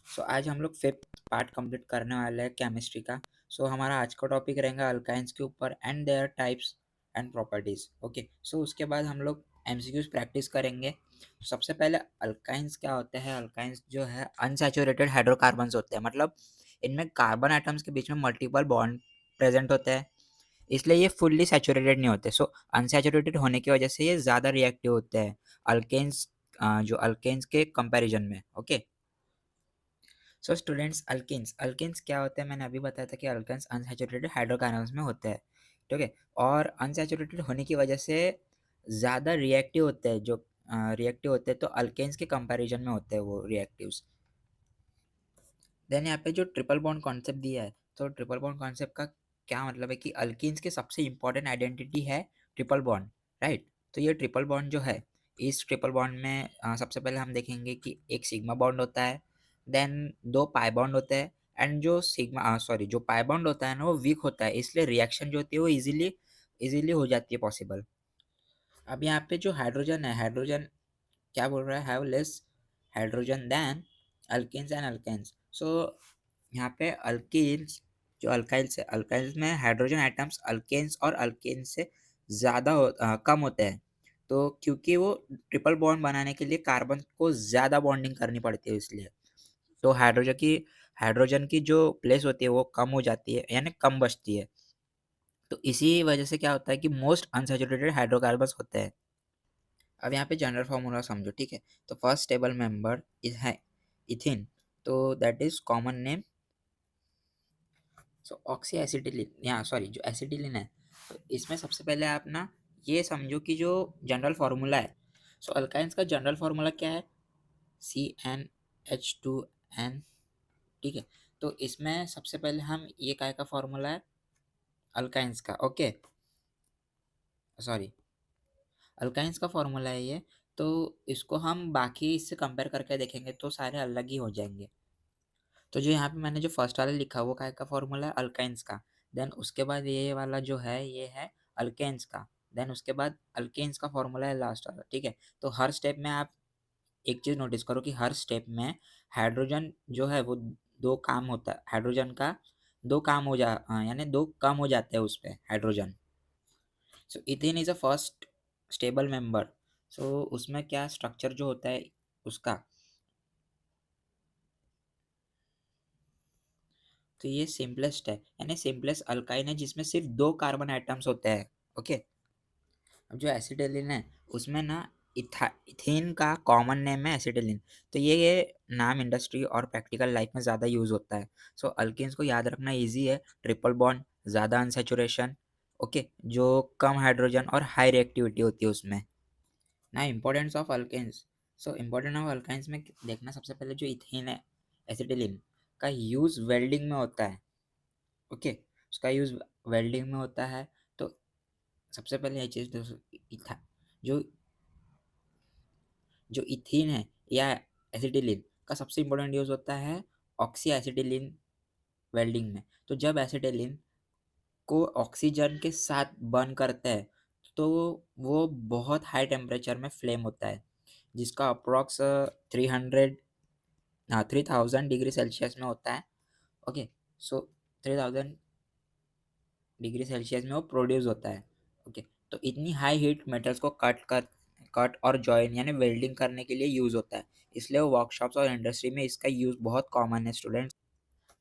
सो आज हम लोग फिफ्थ पार्ट कंप्लीट करने वाले हैं केमिस्ट्री का। सो हमारा आज का टॉपिक रहेगा अल्काइंस के ऊपर and their types and properties. Okay, so उसके बाद हम लोग एमसीक्यूज प्रैक्टिस करेंगे। सबसे पहले अल्काइंस क्या होते हैं? अल्काइंस जो है अनसैचुरेटेड हाइड्रोकार्बन्स होते हैं, मतलब इनमें कार्बन आइटम्स के बीच में मल्टीपल बॉन्ड प्रेजेंट होते हैं, इसलिए ये फुल्ली सैचुरेटेड नहीं होते। सो अनसैचुरेटेड होने की वजह से ये ज़्यादा रिएक्टिव होते हैं अल्केन्स, जो अल्केन्स के कंपैरिजन में। Okay, so students, alkynes alkynes क्या होते हैं? मैंने अभी बताया था कि अल्किन्स अनसैचुरेटेड हाइड्रोकार्बन्स में होते हैं, ठीक है। और अनसैचुरेटेड होने की वजह से ज़्यादा रिएक्टिव होते हैं, जो रिएक्टिव होते हैं तो अल्केन्स के कंपैरिजन में होते हैं वो रिएक्टिव्स। देन यहाँ पे जो ट्रिपल बॉन्ड कॉन्सेप्ट दिया है, तो ट्रिपल बॉन्ड कॉन्सेप्ट का क्या मतलब है कि अल्किन्स के सबसे इंपॉर्टेंट आइडेंटिटी है ट्रिपल बॉन्ड, राइट। तो ये ट्रिपल बॉन्ड जो है, इस ट्रिपल बॉन्ड में सबसे पहले हम देखेंगे कि एक सिग्मा बॉन्ड होता है, देन दो पाई बॉन्ड होते हैं। एंड जो जो पाई बॉन्ड होता है ना, वो वीक होता है, इसलिए रिएक्शन जो होती है वो इजीली इजीली हो जाती है पॉसिबल। अब यहाँ पे जो हाइड्रोजन है, हाइड्रोजन क्या बोल रहा है? Have less hydrogen than alkanes and alkenes. So यहाँ पे अल्कीन्स, जो अल्काइल्स है, अल्काइल्स में हाइड्रोजन आइटम्स अल्केन्स और अल्केन्स से ज़्यादा कम होते हैं। तो क्योंकि वो ट्रिपल बॉन्ड बनाने के लिए कार्बन को ज़्यादा बॉन्डिंग करनी पड़ती है, इसलिए तो हाइड्रोजन की जो प्लेस होती है वो कम हो जाती है, यानी कम बचती है। तो इसी वजह से क्या होता है कि मोस्ट अनसैचुरेटेड हाइड्रोकार्बन्स होते हैं। अब यहाँ पे जनरल फार्मूला समझो, ठीक है। तो फर्स्ट स्टेबल मेंबर है इथिन, तो that is common name. So oxy acetylene, यहाँ सॉरी जो एसिटिलीन है, तो इसमें सबसे पहले आप ना ये समझो कि जो जनरल फार्मूला है, सो अल्काइंस का जनरल फार्मूला क्या है? CnH2n, ठीक है। तो इसमें सबसे पहले हम ये काय का फार्मूला है? अल्काइंस का, ओके, सॉरी, अल्काइंस का फॉर्मूला है ये। तो इसको हम बाकी इससे कंपेयर करके देखेंगे तो सारे अलग ही हो जाएंगे। तो जो यहाँ पे मैंने जो फर्स्ट वाला लिखा वो काय का फॉर्मूला है? अल्काइंस का। देन उसके बाद ये वाला जो है ये है अल्केन्स का। देन उसके बाद अल्केन्स का फॉर्मूला है लास्ट वाला, ठीक है। तो हर स्टेप में आप एक चीज़ नोटिस करो कि हर स्टेप में हाइड्रोजन जो है वो दो काम होता है, हाइड्रोजन का दो काम हो जा यानी दो कम हो जाते हैं उस पे hydrogen. So ethyne is a first stable member. So उसमें क्या स्ट्रक्चर जो होता है उसका, तो ये सिंपलेस्ट है, यानी सिंपलेस्ट अल्काइन है जिसमें सिर्फ दो कार्बन आइटम्स होते हैं, ओके। अब जो एसिटिलीन है उसमें ना इथेन का कॉमन नेम है एसिटिलीन। तो ये नाम इंडस्ट्री और प्रैक्टिकल लाइफ में ज़्यादा यूज़ होता है। सो अल्केन्स को याद रखना इजी है, ट्रिपल बॉन्ड, ज़्यादा अनसैचुरेशन, ओके, जो कम हाइड्रोजन और हाई रिएक्टिविटी होती है उसमें ना। Importance of alkenes, so important of alkynes में देखना, सबसे पहले जो इथेन है एसिटिलीन का यूज़ वेल्डिंग में होता है, ओके, उसका यूज़ वेल्डिंग में होता है। तो सबसे पहले ये चीज़ इथा जो जो इथीन है या एसिटिलीन का सबसे इम्पोर्टेंट यूज़ होता है ऑक्सी एसिटिलीन वेल्डिंग में। तो जब एसिटिलीन को ऑक्सीजन के साथ बर्न करता है तो वो बहुत हाई टेम्परेचर में फ्लेम होता है, जिसका अप्रॉक्स 300, हाँ 3000 डिग्री सेल्सियस में होता है, ओके। सो 3000 डिग्री सेल्सियस में वो प्रोड्यूस होता है, ओके। तो इतनी हाई हीट मेटल्स को कट और जॉइन यानी वेल्डिंग करने के लिए यूज़ होता है, इसलिए वो वर्कशॉप्स और इंडस्ट्री में इसका यूज़ बहुत कॉमन है students.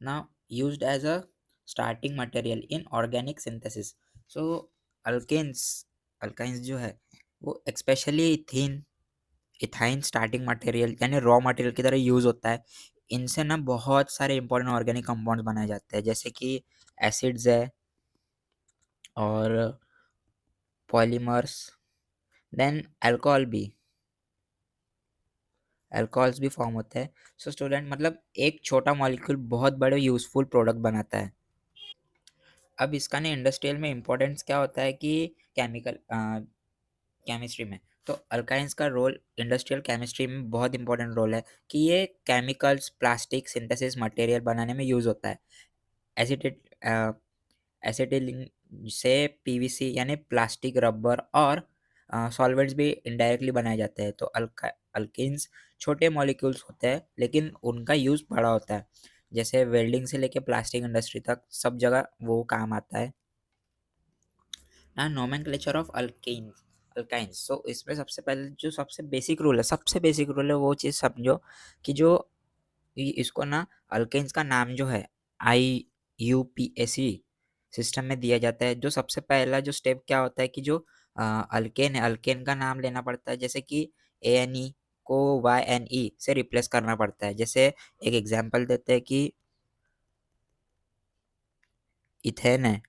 Now used as a starting material in organic synthesis. So alkenes alkynes जो है वो स्पेशली इथाइन स्टार्टिंग मटेरियल यानी रॉ मटेरियल की तरह यूज़ होता है। इनसे ना बहुत सारे इंपॉर्टेंट ऑर्गेनिक कंपाउंड्स बनाए जाते हैं, जैसे कि एसिड्स है और पॉलीमर्स, देन अल्कोहल्स भी फॉर्म होते हैं। सो स्टूडेंट, मतलब एक छोटा मॉलिक्यूल बहुत बड़े यूज़फुल प्रोडक्ट बनाता है। अब इसका ना इंडस्ट्रियल में इम्पोर्टेंस क्या होता है कि केमिस्ट्री में, तो अल्काइंस का रोल इंडस्ट्रियल केमिस्ट्री में बहुत इंपॉर्टेंट रोल है कि ये केमिकल्स, प्लास्टिक सिंथेसिस मटेरियल बनाने में यूज़ होता है। एसिटेट एसिटिलीन से पीवीसी यानी प्लास्टिक, रबर और सॉल्वेंट्स भी इनडायरेक्टली बनाए जाते हैं। तो अल्केन्स छोटे मॉलिक्यूल्स होते हैं लेकिन उनका यूज़ बड़ा होता है, जैसे वेल्डिंग से लेके प्लास्टिक इंडस्ट्री तक सब जगह वो काम आता है। ना नोमेनक्लेचर ऑफ अल्काइंस, सो इसमें सबसे पहले जो सबसे बेसिक रूल है वो चीज़ समझो कि जो इसको ना अल्केन्स का नाम जो है IUPAC सिस्टम में दिया जाता है। जो सबसे पहला जो स्टेप क्या होता है कि जो अल्केन है, अल्केन का नाम लेना पड़ता है, जैसे कि ANE को YNE से रिप्लेस करना पड़ता है। जैसे एक एग्जांपल देते हैं कि इथेन है,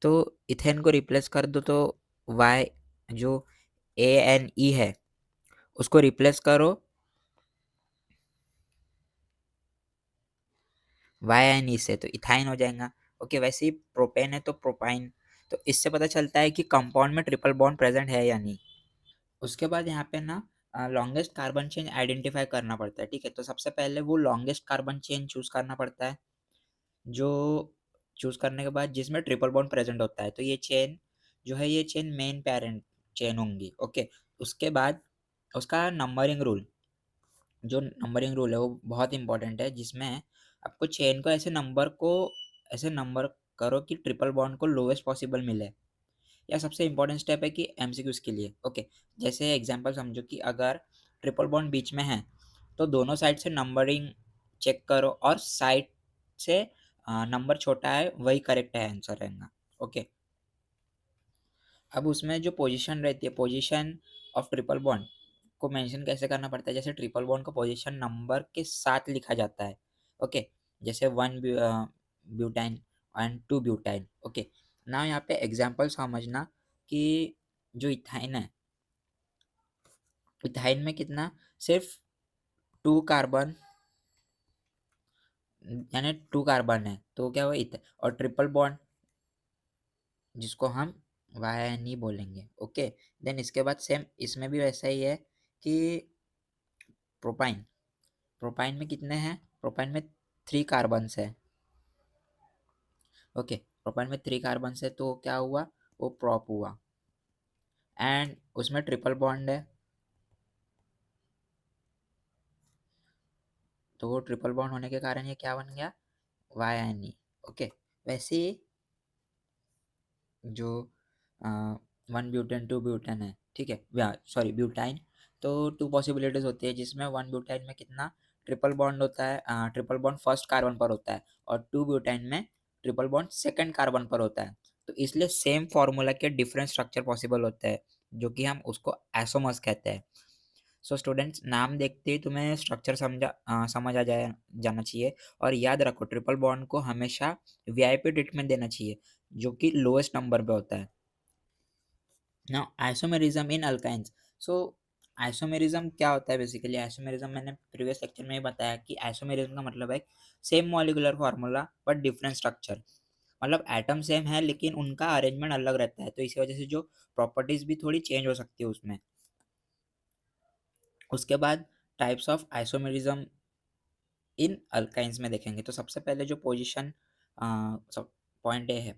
तो इथेन को रिप्लेस कर दो तो Y जो ANE है उसको रिप्लेस करो YNE से, तो इथाइन हो जाएगा। ओके, वैसे ही प्रोपेन है तो प्रोपाइन। तो इससे पता चलता है कि कंपाउंड में ट्रिपल बॉन्ड प्रेजेंट है या नहीं। उसके बाद यहाँ पे ना लॉन्गेस्ट कार्बन चेन आइडेंटिफाई करना पड़ता है। ठीक है, तो सबसे पहले वो लॉन्गेस्ट कार्बन चेन चूज करना पड़ता है, जो चूज करने के बाद जिसमें ट्रिपल बॉन्ड प्रेजेंट होता है, तो ये चेन जो है ये चेन मेन पेरेंट चेन होंगी। ओके, उसके बाद उसका नंबरिंग रूल है वो बहुत इंपॉर्टेंट है, जिसमें आपको चेन को ऐसे नंबर करो कि ट्रिपल बॉन्ड को लोवेस्ट पॉसिबल मिले। या सबसे इंपॉर्टेंट स्टेप है कि MCQs के लिए। ओके, जैसे एग्जांपल समझो कि अगर ट्रिपल बॉन्ड बीच में है तो दोनों साइड से नंबरिंग चेक करो और साइड से नंबर छोटा है वही करेक्ट है, आंसर रहेगा। ओके, अब उसमें जो पोजीशन रहती है, पोजीशन ऑफ ट्रिपल बॉन्ड को मेंशन कैसे करना पड़ता है, जैसे ट्रिपल बॉन्ड को पोजीशन नंबर के साथ लिखा जाता है। ओके, जैसे 1 ब्यूटाइन एंड 2 ब्यूटाइन। ओके, ना यहाँ पे एग्जांपल समझना कि जो इथाइन है, इथाइन में कितना सिर्फ 2 कार्बन, यानी 2 कार्बन है, तो क्या हुआ और ट्रिपल बॉन्ड जिसको हम वायनी बोलेंगे। ओके, देन इसके बाद सेम इसमें भी वैसा ही है कि प्रोपाइन प्रोपाइन में कितने हैं, प्रोपाइन में 3 कार्बन्स है। ओके, प्रोपाइन में 3 कार्बन्स है तो क्या हुआ, वो प्रॉप हुआ। एंड उसमें ट्रिपल बॉन्ड है तो वो ट्रिपल बॉन्ड होने के कारण ये क्या बन गया, वायनी। ओके, वैसे ही जो 1 ब्यूटेन 2 ब्यूटेन है, ठीक है, सॉरी ब्यूटाइन, तो 2 पॉसिबिलिटीज होती है जिसमें 1 ब्यूटाइन में कितना ट्रिपल बॉन्ड होता है, ट्रिपल बॉन्ड फर्स्ट कार्बन पर होता है, और 2 ब्यूटाइन में ट्रिपल बॉन्ड सेकंड कार्बन पर होता है। तो इसलिए सेम फार्मूला के डिफरेंट स्ट्रक्चर पॉसिबल होते हैं, जो कि हम उसको आइसोमर्स कहते हैं। सो स्टूडेंट्स, नाम देखते ही तुम्हें स्ट्रक्चर समझ आ जाना चाहिए। और याद रखो, ट्रिपल बॉन्ड को हमेशा VIP ट्रीटमेंट देना चाहिए, जो कि लोएस्ट नंबर पे होता है। Now isomerism in alkynes. So isomerism क्या होता है, बेसिकली आइसोमेरिज्म मैंने प्रीवियस लेक्चर में ही बताया कि आइसोमेरिज्म का मतलब है same molecular formula but different structure. मतलब एटम सेम है लेकिन उनका अरेंजमेंट अलग रहता है, तो इसी वजह से जो प्रॉपर्टीज भी थोड़ी चेंज हो सकती है उसमें। उसके बाद types of isomerism in alkynes में देखेंगे, तो सबसे पहले जो पोजीशन पॉइंट ए है,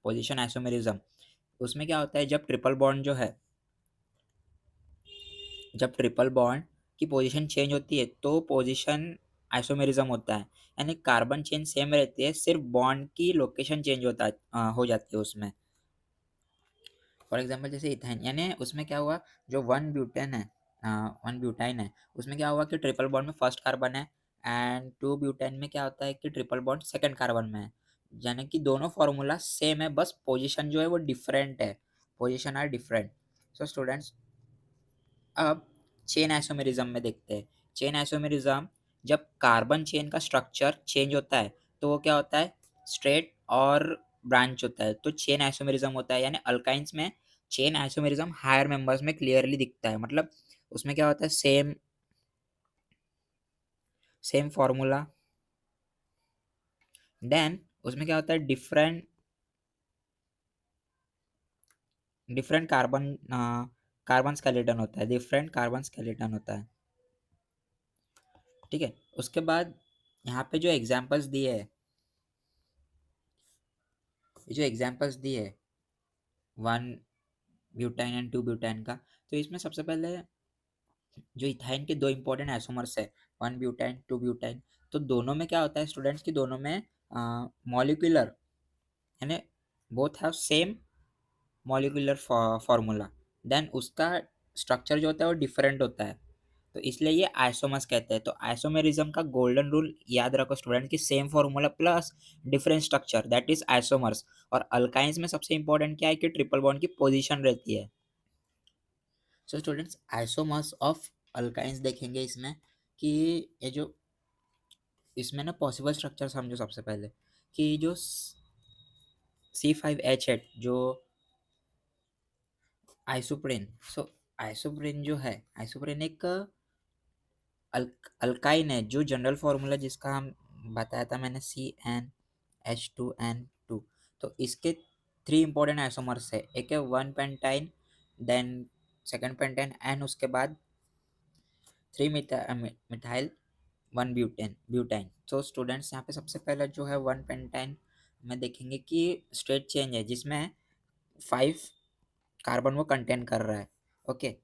पोजीशन आइसोमेरिज्म, उसमें क्या होता है, जब ट्रिपल बॉन्ड की पोजीशन चेंज होती है तो पोजीशन आइसोमेरिज्म होता है। यानी कार्बन चेन सेम रहती है, सिर्फ बॉन्ड की लोकेशन चेंज हो जाती है उसमें। फॉर एग्जांपल जैसे इथाइन, यानी उसमें क्या हुआ, जो 1 ब्यूटाइन है उसमें क्या हुआ कि ट्रिपल बॉन्ड में फर्स्ट कार्बन है, एंड 2 ब्यूटाइन में क्या होता है कि ट्रिपल बॉन्ड सेकंड कार्बन में है। यानी कि दोनों फार्मूला सेम है, बस पोजीशन जो है वो डिफरेंट है, position are different. So students, अब चेन आइसोमेरिज्म में देखते हैं। चेन आइसोमेरिज्म, जब कार्बन चेन का स्ट्रक्चर चेंज होता है तो वो क्या होता है, स्ट्रेट और ब्रांच होता है, तो चेन आइसोमेरिज्म होता है। यानी अल्काइंस में चेन आइसोमेरिज्म हायर मेंबर्स में क्लियरली दिखता है, मतलब उसमें क्या होता है, सेम सेम फॉर्मूला, देन उसमें क्या होता है, डिफरेंट डिफरेंट कार्बन स्केलेटन होता है, डिफरेंट कार्बन स्केलेटन होता है। ठीक है, उसके बाद यहाँ पे जो एग्जांपल्स दिए है, ये जो एग्जांपल्स दिए है 1 ब्यूटाइन एंड 2 ब्यूटाइन का, तो इसमें सबसे पहले जो इथाइन के दो इंपॉर्टेंट आइसोमर्स है, वन ब्यूटाइन टू ब्यूटाइन, तो दोनों में क्या होता है स्टूडेंट्स की, दोनों में मॉलिक्यूलर यानी both have same molecular formula, then उसका स्ट्रक्चर जो होता है वो डिफरेंट होता है, तो इसलिए ये आइसोमर्स कहते हैं। तो आइसोमेरिज्म का गोल्डन रूल याद रखो स्टूडेंट की, same formula plus different structure, that is isomers. और अल्काइंस में सबसे इंपॉर्टेंट क्या है कि ट्रिपल बॉन्ड की पोजीशन रहती है। So students isomers of alkynes देखेंगे इसमें कि ये जो इसमें ना पॉसिबल स्ट्रक्चर समझो सबसे पहले, कि जो C5H8 जो आइसोप्रेन, सो आइसोप्रेन जो है, आइसोप्रेन एक अल्काइन है, जो जनरल फार्मूला जिसका हम बताया था मैंने, CnH2n2। तो इसके थ्री इंपॉर्टेंट आइसोमर्स है, एक है one pentyne, then second pentyne, and उसके बाद थ्री मिथाइल वन ब्यूटाइन। तो स्टूडेंट्स यहाँ पे सबसे पहला जो है वन पेंटाइन में देखेंगे कि स्ट्रेट चेंज है जिसमें 5 कार्बन वो कंटेंट कर रहा है। ओके,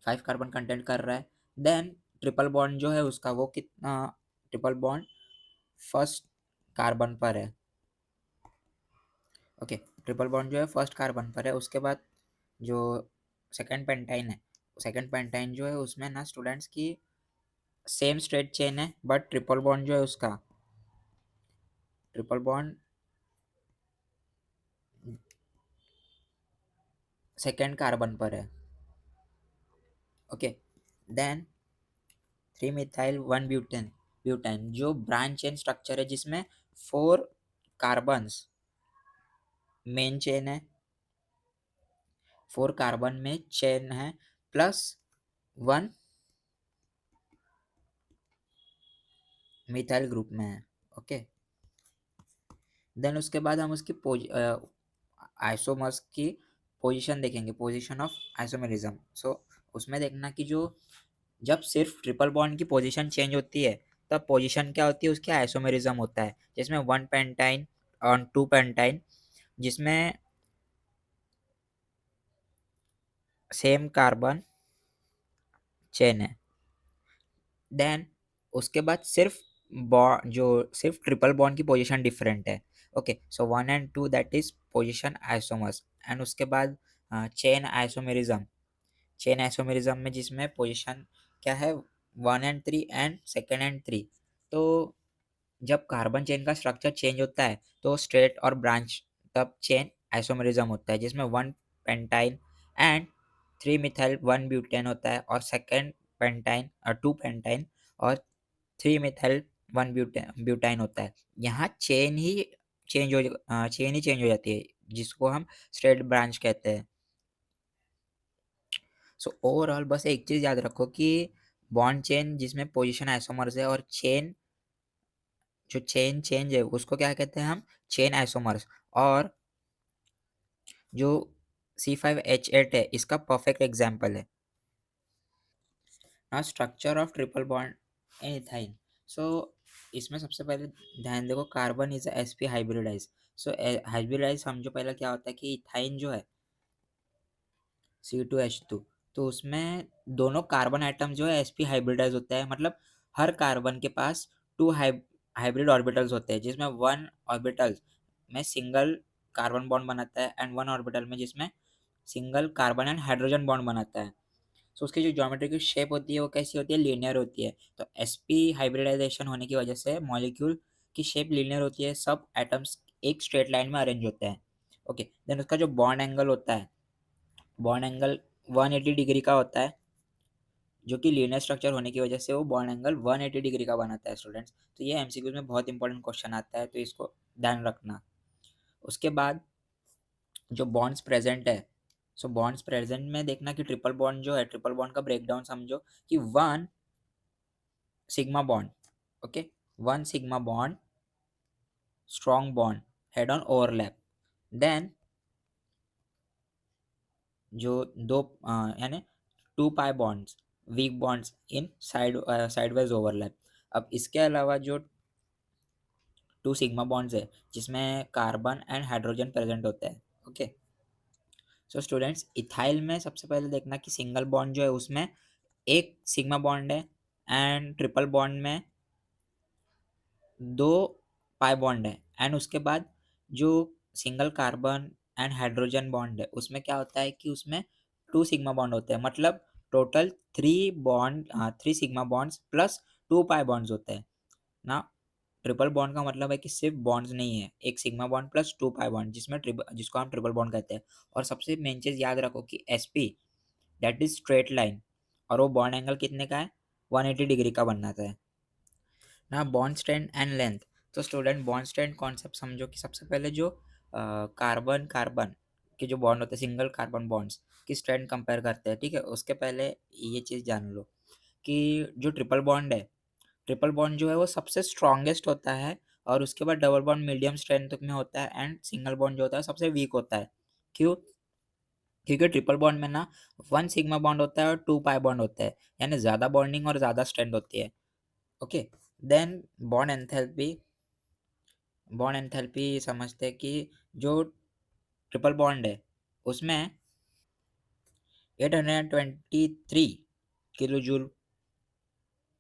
5 कार्बन कंटेंट कर रहा है। देन ट्रिपल बॉन्ड जो है उसका वो कितना, ट्रिपल बॉन्ड फर्स्ट कार्बन पर है। ओके, ट्रिपल बॉन्ड जो है फर्स्ट कार्बन पर है। उसके बाद जो सेकंड पेंटाइन है, सेकंड पेंटाइन जो है उसमें ना स्टूडेंट्स की सेम स्ट्रेट चेन है, बट ट्रिपल बॉन्ड जो है उसका, ट्रिपल बॉन्ड सेकेंड कार्बन पर है। Okay, then three methyl one butane जो ब्रांच चेन स्ट्रक्चर है जिसमें 4 कार्बन्स मेन चेन है, 4 कार्बन में चेन है, प्लस 1 मिथाइल ग्रुप में है। ओके, देन उसके बाद हम उसकी आइसोमर्स की पोजीशन देखेंगे, पोजीशन ऑफ आइसोमेरिज्म। सो उसमें देखना कि जो जब सिर्फ ट्रिपल बॉन्ड की पोजीशन चेंज होती है तब पोजीशन क्या होती है उसकी, आइसोमेरिज्म होता है, जिसमें वन पेंटाइन और टू पेंटाइन जिसमें सेम कार्बन चेन है। देन उसके बाद सिर्फ जो सिर्फ ट्रिपल बॉन्ड की पोजीशन डिफरेंट है। Okay, so one and two that is position isomers, and उसके बाद चेन आइसोमेरिज्म, चेन आइसोमेरिज्म में जिसमें पोजीशन क्या है, one and three and second and three. तो जब कार्बन चेन का स्ट्रक्चर चेंज होता है तो स्ट्रेट और ब्रांच तब चेन आइसोमेरिज्म होता है, जिसमें one pentyne and three methyl one butane होता है, और सेकेंड पेंटाइन और टू पेंटाइन और थ्री मिथाइल वन ब्यूटाइन होता है। यहाँ चेन ही चेंज हो जाती है, जिसको हम स्ट्रेट ब्रांच कहते हैं। सो ओवरऑल बस एक चीज़ याद रखो कि बॉन्ड चेन जिसमें पोजीशन आइसोमर्स है, और चेन जो चेन चेंज है उसको क्या कहते हैं हम, चेन आइसोमर्स। और जो C5H8 है इसका परफेक्ट एग्जाम्पल है। Now structure of triple bond in ethyne. So इसमें सबसे पहले ध्यान देखो, carbon is sp hybridise. So hybridise समझो पहले क्या होता है कि इथाइन जो है C2H2, तो उसमें दोनों कार्बन आइटम जो है sp हाइब्रिडाइज होता है, मतलब हर कार्बन के पास 2 हाइब्रिड ऑर्बिटल्स होते हैं, जिसमें वन ऑर्बिटल में सिंगल कार्बन बॉन्ड बनाता है एंड वन ऑर्बिटल में जिसमें single carbon and hydrogen bond बनाता है। सो उसकी जो ज्योमेट्री की शेप होती है वो कैसी होती है, लीनियर होती है। तो sp हाइब्रिडाइजेशन होने की वजह से मॉलिक्यूल की शेप लीनियर होती है, सब एटम्स एक स्ट्रेट लाइन में अरेंज होते हैं। ओके, देन उसका जो बॉन्ड एंगल होता है, बॉन्ड एंगल 180 डिग्री का होता है, जो कि लीनियर स्ट्रक्चर होने की वजह से वो बॉन्ड एंगल 180 डिग्री का बनाता है स्टूडेंट्स। तो ये एमसीक्यूज में बहुत इंपॉर्टेंट क्वेश्चन आता है, तो इसको ध्यान रखना। उसके बाद जो बॉन्ड्स प्रेजेंट है, सो बॉन्ड्स प्रेजेंट में देखना कि ट्रिपल बॉन्ड जो है, ट्रिपल बॉन्ड का ब्रेकडाउन समझो कि one sigma bond, okay, one sigma bond strong bond head on overlap, then जो दो यानी two pi bonds weak bonds in sidewise overlap. अब इसके अलावा जो टू सिग्मा बॉन्ड्स है जिसमें कार्बन एंड हाइड्रोजन प्रेजेंट होता है। ओके, सो स्टूडेंट्स, इथाइल में सबसे पहले देखना कि सिंगल बॉन्ड जो है उसमें एक सिग्मा बॉन्ड है, एंड ट्रिपल बॉन्ड में दो पाई बॉन्ड है, एंड उसके बाद जो single carbon and hydrogen bond है उसमें क्या होता है कि उसमें टू सिग्मा बॉन्ड होते हैं, मतलब total three sigma bonds plus two pi bonds होते हैं ना। ट्रिपल बॉन्ड का मतलब है कि सिर्फ बॉन्ड्स नहीं है, एक sigma bond plus two pi bond जिसको हम ट्रिपल बॉन्ड कहते हैं। और सबसे मेन चीज याद रखो कि SP that is straight line, और वो बॉन्ड एंगल कितने का है, 180 डिग्री का बनना था। ना बॉन्ड स्ट्रेंथ एंड लेंथ। तो स्टूडेंट, बॉन्ड स्ट्रेंथ कॉन्सेप्ट समझो कि सबसे पहले जो कार्बन कार्बन के जो बॉन्ड होते हैं, सिंगल कार्बन बॉन्ड्स की स्ट्रेंथ कंपेयर करते हैं, ठीक है। उसके पहले ये चीज़ जान लो कि जो ट्रिपल बॉन्ड है, ट्रिपल बॉन्ड जो है वो सबसे स्ट्रॉन्गेस्ट होता है, और उसके बाद डबल बॉन्ड मीडियम स्ट्रेंथ में होता है, एंड सिंगल बॉन्ड जो होता है सबसे वीक होता है। क्यों? क्योंकि ट्रिपल बॉन्ड में ना वन सिग्मा बॉन्ड होता है और टू पाई बॉन्ड होता है, यानी ज़्यादा बॉन्डिंग और ज़्यादा स्ट्रेंथ होती है। Okay. Then bond enthalpy. Bond enthalpy समझते हैं कि जो ट्रिपल बॉन्ड है उसमें 823 किलो जूल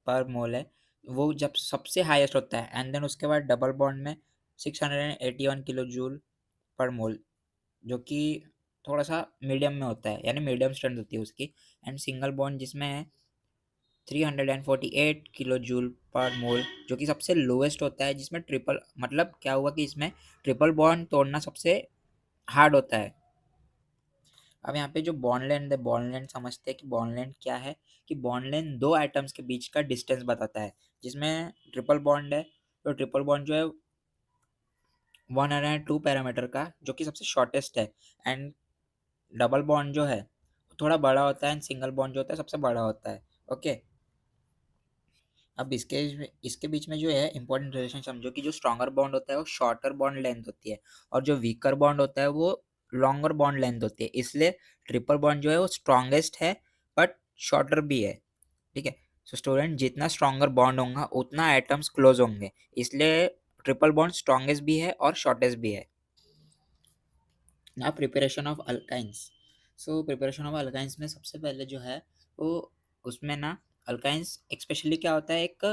पर मोल है, वो जब सबसे हाईएस्ट होता है, एंड देन उसके बाद डबल बॉन्ड में 681 किलो जूल पर मोल, जो कि थोड़ा सा मीडियम में होता है, यानी मीडियम स्ट्रेंथ होती है उसकी। एंड सिंगल बॉन्ड जिसमें है 348 किलो जूल पर मोल, जो कि सबसे लोएस्ट होता है, जिसमें ट्रिपल मतलब क्या हुआ कि इसमें ट्रिपल बॉन्ड तोड़ना सबसे हार्ड होता है। अब यहाँ पे जो बॉन्ड लेंथ है, बॉन्ड लेंथ समझते हैं कि बॉन्ड लेंथ क्या है, कि बॉन्ड लेंथ दो आइटम्स के बीच का डिस्टेंस बताता है। जिसमें ट्रिपल बॉन्ड है, तो ट्रिपल बॉन्ड जो है 102 पैरामीटर का, जो कि सबसे शॉर्टेस्ट है। एंड डबल बॉन्ड जो है थोड़ा बड़ा होता है, एंड सिंगल बॉन्ड जो होता है सबसे बड़ा होता है। ओके। अब इसके बीच में जो है इंपॉर्टेंट रिलेशन समझो कि जो स्ट्रॉन्गर बॉन्ड होता है वो शॉर्टर बॉन्ड लेंथ होती है, और जो वीकर बॉन्ड होता है वो लॉन्गर बॉन्ड लेंथ होती है। इसलिए ट्रिपल बॉन्ड जो है वो स्ट्रॉन्गेस्ट है, बट शॉर्टर भी है, ठीक है। सो स्टूडेंट, जितना स्ट्रॉन्गर बॉन्ड होगा उतना एटम्स क्लोज होंगे, इसलिए ट्रिपल बॉन्ड स्ट्रॉन्गेस्ट भी है और शॉर्टेस्ट भी है। ना preparation of alkynes. So preparation of alkynes में सबसे पहले जो है वो, उसमें ना अल्काइंस एक्सपेशली क्या होता है, एक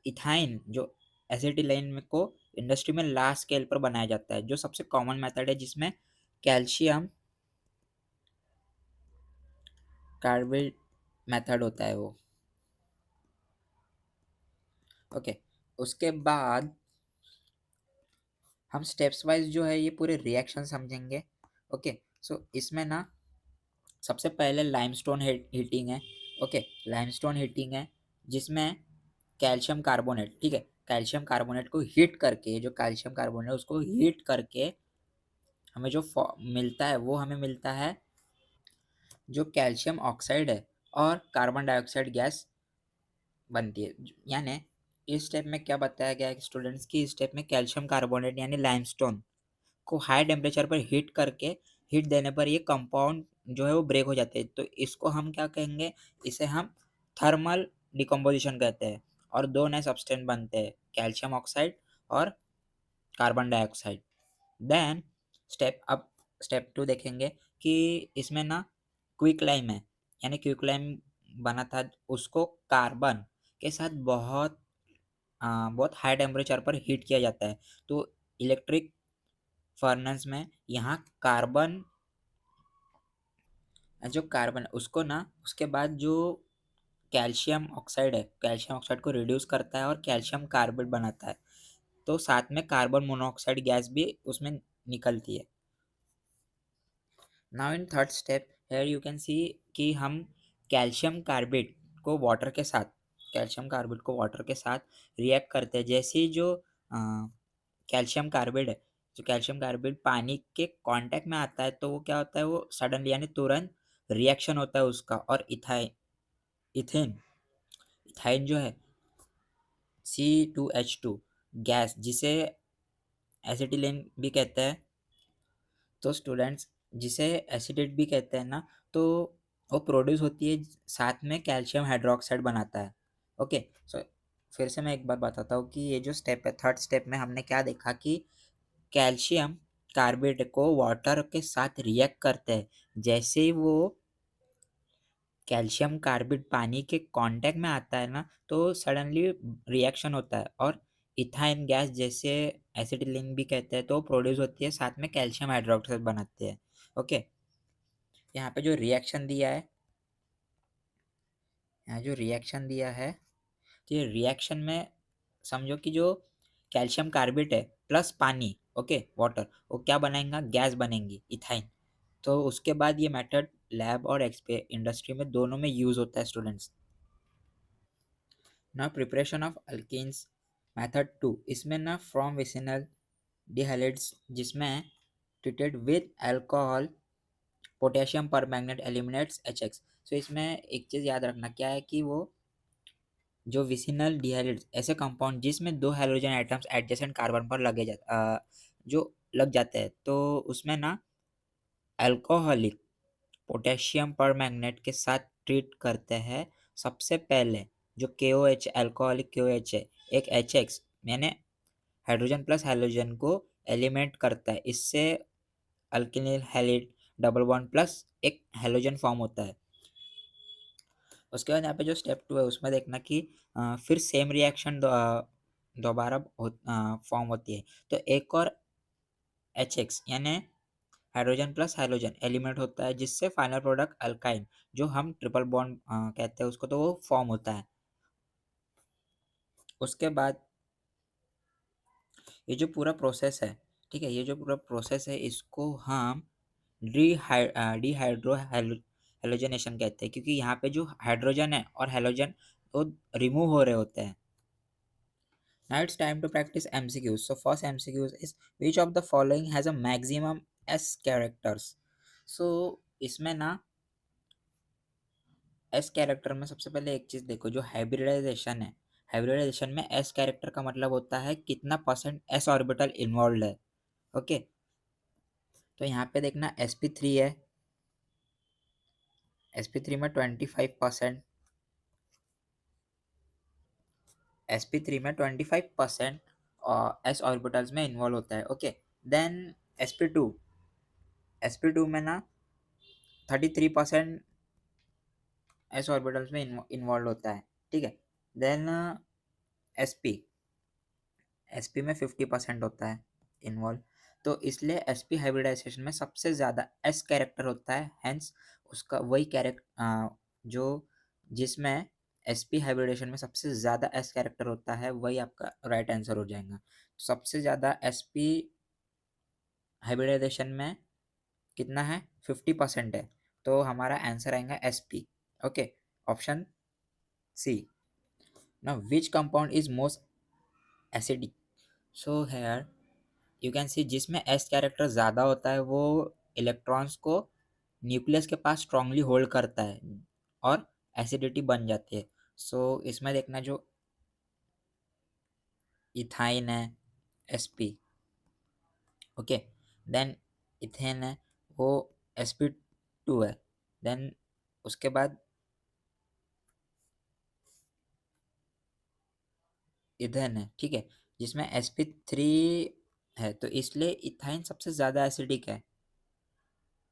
इथाइन जो एसिटिलाइन में को इंडस्ट्री में लार्ज स्केल पर बनाया जाता है, जो सबसे कॉमन मेथड है, जिसमें कैल्शियम कार्बाइड मेथड होता है वो। ओके। उसके बाद हम स्टेप्स वाइज जो है ये पूरे रिएक्शन समझेंगे। ओके। सो इसमें ना सबसे पहले लाइमस्टोन हीटिंग है। ओके। लाइमस्टोन हीटिंग है जिसमें कैल्शियम कार्बोनेट, ठीक है, कैल्शियम कार्बोनेट को हीट करके, जो कैल्शियम कार्बोनेट है उसको हीट करके हमें जो मिलता है वो हमें मिलता है जो कैल्शियम ऑक्साइड है, और कार्बन डाइऑक्साइड गैस बनती है। यानी इस स्टेप में क्या बताया गया है कि स्टूडेंट्स की, इस स्टेप में कैल्शियम कार्बोनेट यानी लाइमस्टोन को हाई टेम्परेचर पर हीट करके, हीट देने पर ये कंपाउंड जो है वो ब्रेक हो जाते हैं। तो इसको हम क्या कहेंगे, इसे हम थर्मल डिकम्पोजिशन कहते हैं, और दो नए सब्सटेंस बनते हैं, कैल्शियम ऑक्साइड और carbon dioxide. Then step two देखेंगे कि इसमें ना क्विक लाइम है, यानी क्विक लाइम बना था, उसको कार्बन के साथ बहुत हाई टेम्परेचर पर हीट किया जाता है। तो इलेक्ट्रिक फर्नेस में यहाँ जो कार्बन उसको ना, उसके बाद जो कैल्शियम ऑक्साइड है, कैल्शियम ऑक्साइड को रिड्यूस करता है और कैल्शियम कार्बाइड बनाता है। तो साथ में कार्बन मोनोऑक्साइड गैस भी उसमें निकलती है। Now in third step here you can see कि हम कैल्शियम कार्बाइड को वाटर के साथ कैल्शियम कार्बाइड को वाटर के साथ रिएक्ट करते हैं। जैसे ही जो कैल्शियम कार्बाइड है, जो कैल्शियम कार्बाइड पानी के कांटेक्ट में आता है, तो वो क्या होता है, वो सडनली यानी तुरंत रिएक्शन होता है उसका, और इथेन इथाइन जो है C2H2 गैस, जिसे एसिटिलीन भी कहते हैं। तो स्टूडेंट्स, जिसे एसिडेट भी कहते हैं ना, तो वो प्रोड्यूस होती है, साथ में कैल्शियम हाइड्रोक्साइड बनाता है। ओके। सो फिर से मैं एक बार बताता हूँ कि ये जो स्टेप है, थर्ड स्टेप में हमने क्या देखा कि कैल्शियम कार्बेट को वाटर के साथ रिएक्ट करते हैं, जैसे ही वो कैल्शियम कार्बिड पानी के कांटेक्ट में आता है ना, तो सडनली रिएक्शन होता है और इथाइन गैस, जैसे एसिटिलीन भी कहते हैं, तो प्रोड्यूस होती है, साथ में कैल्शियम हाइड्रोक्साइड बनाते हैं। ओके, यहाँ पे जो रिएक्शन दिया है, यहाँ जो रिएक्शन दिया है, तो ये रिएक्शन में समझो कि जो कैल्शियम कार्बिट है प्लस पानी, ओके वाटर, वो क्या बनाएगा, गैस बनेंगी इथाइन। तो उसके बाद ये मेथड लैब और इंडस्ट्री में दोनों में यूज होता है स्टूडेंट्स। ना प्रिपरेशन ऑफ अल्केन्स मेथड 2, इसमें ना फ्रॉम विसिनल डिहाइड्रेट्स, जिसमें ट्रीटेड विद अल्कोहल पोटेशियम पर मैग्नेट एलिमिनेट्स HX। सो इसमें एक चीज़ याद रखना क्या है कि वो जो विसिनल डिहाइड्रेट्स ऐसे कंपाउंड जिसमें दो हाइड्रोजन एटम्स एडजेसेंट कार्बन पर जो लग जाते हैं, तो उसमें ना अल्कोहलिक पोटेशियम पर मैग्नेट के साथ ट्रीट करते हैं। सबसे पहले जो KOH अल्कोहलिक KOH है, एक HX यानी हाइड्रोजन प्लस हाइड्रोजन को एलिमेंट करता है, इससे अल्किल हैलिड डबल बॉन्ड प्लस एक हैलोजन फॉर्म होता है। उसके बाद यहाँ पे जो स्टेप 2 है उसमें देखना कि फिर सेम रिएक्शन दोबारा फॉर्म होती है, तो एक और HX यानी हाइड्रोजन प्लस हाइड्रोजन एलिमेंट होता है, जिससे फाइनल प्रोडक्ट अल्काइन, जो हम ट्रिपल बॉन्ड कहते हैं उसको, तो वो फॉर्म होता है। उसके बाद ये जो पूरा प्रोसेस है, ठीक है, ये जो पूरा प्रोसेस है इसको हम डिहाइड्रो हेलोजनेशन कहते हैं, क्योंकि यहाँ पे जो हाइड्रोजन है और हेलोजन वो रिमूव हो रहे होते हैं। Now it's time to practice MCQs. So first MCQs is which of the following has a maximum S characters? So इसमें ना S कैरेक्टर में सबसे पहले एक चीज देखो, जो हाइब्रिडाइजेशन है, हाइब्रिडाइजेशन में S कैरेक्टर का मतलब होता है कितना परसेंट S ऑर्बिटल इन्वॉल्व है। ओके, तो यहाँ पे देखना sp3 है, sp3 में 25%, sp3 में 25% S ऑर्बिटल्स में इन्वॉल्व होता है। ओके, देन sp2, sp2 में ना 33% एस ऑर्बिटल्स में इन्वॉल्व होता है, ठीक है। देन sp, sp में 50% होता है इन्वॉल्व, तो इसलिए sp हाइब्रिडाइजेशन में सबसे ज़्यादा s कैरेक्टर होता है, हेंस उसका वही कैरेक्टर जो जिसमें sp हाइब्रिडेशन में सबसे ज़्यादा s कैरेक्टर होता है, वही आपका राइट आंसर हो जाएगा। तो सबसे ज़्यादा sp हाइब्रिडाइजेशन में कितना है, 50% है, तो हमारा आंसर आएगा sp। Okay, option C. Now which compound is most acidic? So here you can see जिसमें S कैरेक्टर ज़्यादा होता है वो इलेक्ट्रॉन्स को न्यूक्लियस के पास स्ट्रांगली होल्ड करता है और एसिडिटी बन जाती है। सो इसमें देखना जो इथाइन है sp, ओके, देन इथेन है वो sp2 है, देन उसके बाद इथेन है, ठीक है, जिसमें sp3 है, तो इसलिए इथाइन सबसे ज़्यादा एसिडिक है।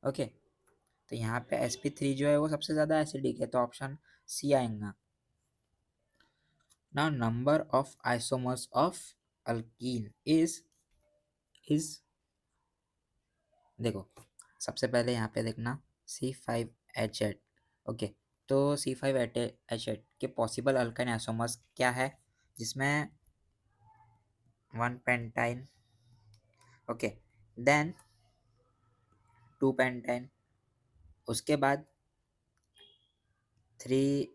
ओके, तो यहाँ पे sp3 जो है वो सबसे ज़्यादा एसिडिक है, तो ऑप्शन सी आएगा। Now number of isomers of alkene is देखो, सबसे पहले यहाँ पे देखना C5H8। ओके, तो C5H8 के पॉसिबल अल्काइन आइसोमर्स क्या है, जिसमें 1 पेंटाइन, ओके, देन 2 पेंटाइन, उसके बाद 3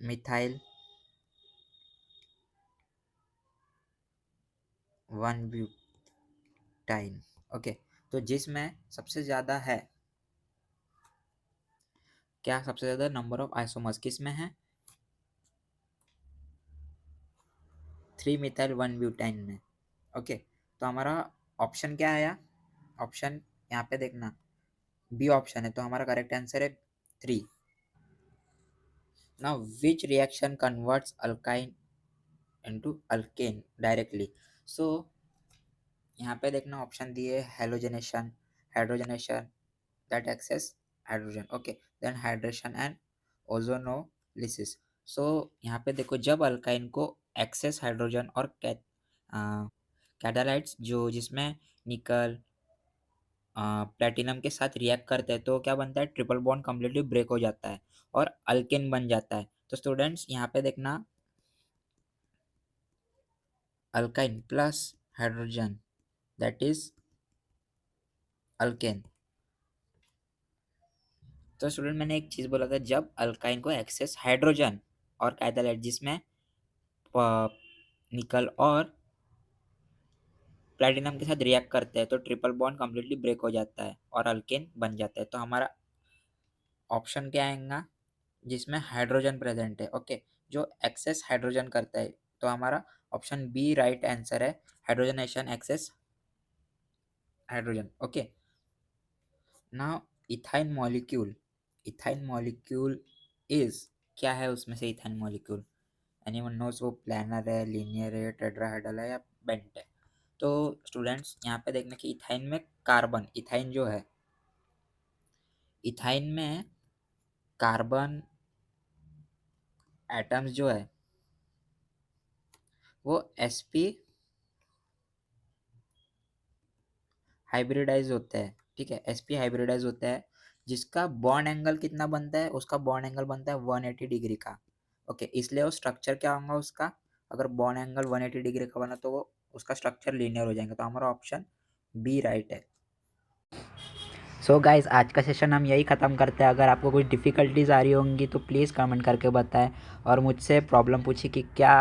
मिथाइल, 1 ब्यूटाइन। ओके, तो जिसमें सबसे ज़्यादा है, क्या सबसे ज़्यादा नंबर ऑफ आइसोमर्स किस में है, 3 मिथाइल 1 ब्यूटाइन में। ओके, तो हमारा ऑप्शन क्या आया, ऑप्शन यहाँ पे देखना बी ऑप्शन है, तो हमारा करेक्ट आंसर है 3। Now which reaction converts alkyne into alkane directly? So यहाँ पे देखना ऑप्शन दिए halogenation, hydrogenation that excess hydrogen, okay, then hydration and ozonolysis. So यहाँ पे देखो जब अल्काइन को एक्सेस हाइड्रोजन और कैटालाइट्स जो जिसमें निकल प्लेटिनम के साथ रिएक्ट करते हैं तो क्या बनता है, ट्रिपल बॉन्ड कम्प्लीटली ब्रेक हो जाता है और अल्केन बन जाता है। तो स्टूडेंट्स यहाँ पे देखना alkyne plus hydrogen that is alkane. तो स्टूडेंट मैंने एक चीज़ बोला था, जब अल्काइन को एक्सेस हाइड्रोजन और कैटालाइट जिसमें निकल और प्लेटिनम के साथ रिएक्ट करते हैं तो ट्रिपल बॉन्ड कम्प्लीटली ब्रेक हो जाता है और अल्केन बन जाता है। तो हमारा ऑप्शन क्या आएगा, जिसमें हाइड्रोजन प्रेजेंट है, ओके, जो एक्सेस हाइड्रोजन करता है। तो हमारा ऑप्शन बी राइट आंसर है, hydrogenation excess hydrogen, okay. Now ethyne molecule, ethyne molecule is, क्या है उसमें से इथाइन मॉलिक्यूल, एनीवन नोस वो प्लानर है, लीनियर है, टेट्राहेड्रल है या बेंट है। तो स्टूडेंट्स यहाँ पे देखना कि इथाइन में कार्बन, इथाइन जो है, इथाइन में कार्बन एटम्स जो है वो sp हाइब्रिडाइज होता है, ठीक है, sp हाइब्रिडाइज होता है, जिसका बॉन्ड एंगल कितना बनता है, उसका बॉन्ड एंगल बनता है 180 डिग्री का, ओके। इसलिए वो स्ट्रक्चर क्या होगा उसका, अगर बॉन्ड एंगल 180 डिग्री का बना तो वो उसका स्ट्रक्चर लीनियर हो जाएगा। तो हमारा ऑप्शन बी राइट है। सो गाइस आज का सेशन हम यही ख़त्म करते हैं। अगर आपको कुछ डिफ़िकल्टीज़ आ रही होंगी तो प्लीज़ कमेंट करके बताएं और मुझसे प्रॉब्लम पूछिए कि क्या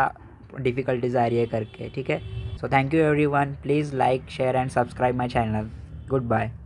डिफ़िकल्टीज़ आ रही है करके, ठीक है। So thank you everyone, please like share and subscribe my channel. Good bye.